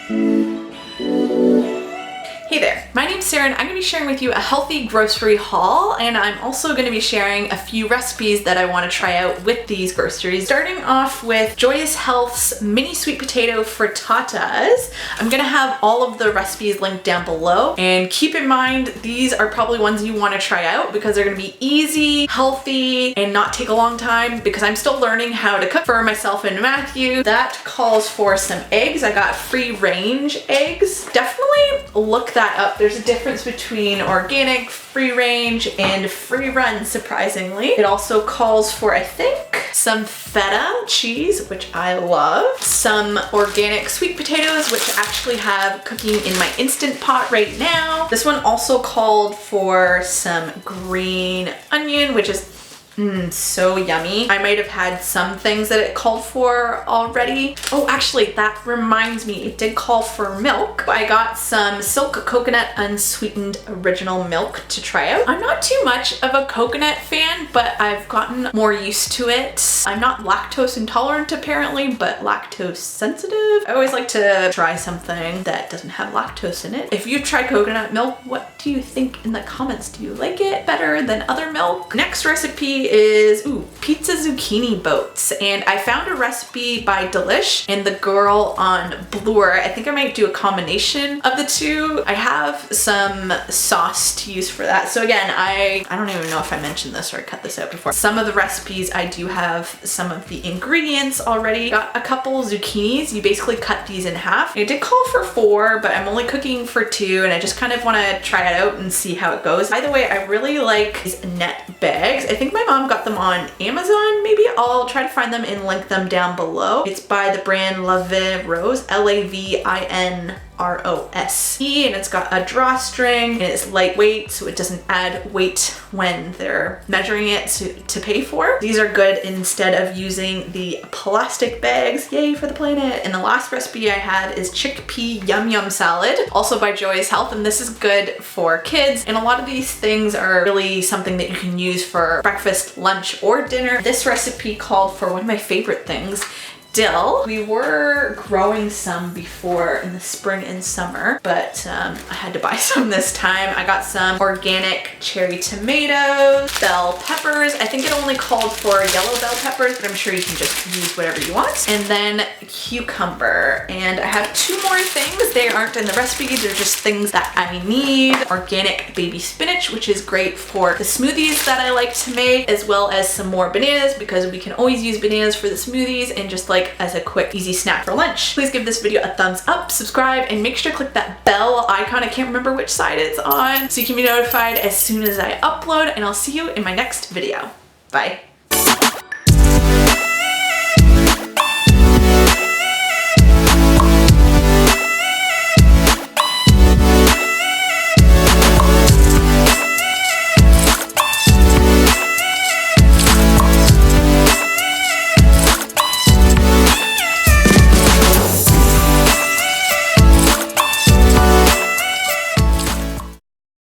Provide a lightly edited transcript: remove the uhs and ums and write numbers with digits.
Hey there, my name's Sarah and I'm going to be sharing with you a healthy grocery haul, and I'm also going to be sharing a few recipes that I want to try out with these groceries. Starting off with Joyous Health's mini sweet potato frittatas. I'm going to have all of the recipes linked down below, and keep in mind these are probably ones you want to try out because they're going to be easy, healthy, and not take a long time because I'm still learning how to cook for myself and Matthew. That calls for some eggs. I got free range eggs. Definitely look that up. There's a difference between organic, free range, and free run, surprisingly. It also calls for, I think, some feta cheese, which I love, some organic sweet potatoes, which I actually have cooking in my Instant Pot right now. This one also called for some green onion, which is so yummy. I might have had some things that it called for already. Oh, actually, that reminds me, it did call for milk. I got some Silk Coconut Unsweetened Original Milk to try out. I'm not too much of a coconut fan, but I've gotten more used to it. I'm not lactose intolerant apparently, but lactose sensitive. I always like to try something that doesn't have lactose in it. If you've tried coconut milk, what do you think in the comments? Do you like it better than other milk? Next recipe is pizza zucchini boats, and I found a recipe by Delish and the girl on Bloor. I think I might do a combination of the two. I have some sauce to use for that. So again, I don't even know if I mentioned this or I cut this out before. Some of the recipes I do have some of the ingredients already. Got a couple zucchinis. You basically cut these in half. It did call for 4, but I'm only cooking for 2, and I just kind of want to try it out and see how it goes. By the way, I really like these net bags. I think my mom got them on Amazon. Maybe I'll try to find them and link them down below. It's by the brand Lavin Rose, Lavinrose, and it's got a drawstring, and it's lightweight, so it doesn't add weight when they're measuring it to pay for. These are good instead of using the plastic bags. Yay for the planet. And the last recipe I had is Chickpea Yum Yum Salad, also by Joyous Health, and this is good for kids. And a lot of these things are really something that you can use for breakfast, lunch, or dinner. This recipe called for one of my favorite things, dill. We were growing some before in the spring and summer, but I had to buy some this time. I got some organic cherry tomatoes, bell peppers. I think it only called for yellow bell peppers, but I'm sure you can just use whatever you want. And then cucumber. And I have 2 more things. They aren't in the recipe. They're just things that I need. Organic baby spinach, which is great for the smoothies that I like to make, as well as some more bananas, because we can always use bananas for the smoothies and just like as a quick, easy snack for lunch. Please give this video a thumbs up, subscribe, and make sure to click that bell icon. I can't remember which side it's on, so you can be notified as soon as I upload, and I'll see you in my next video. Bye.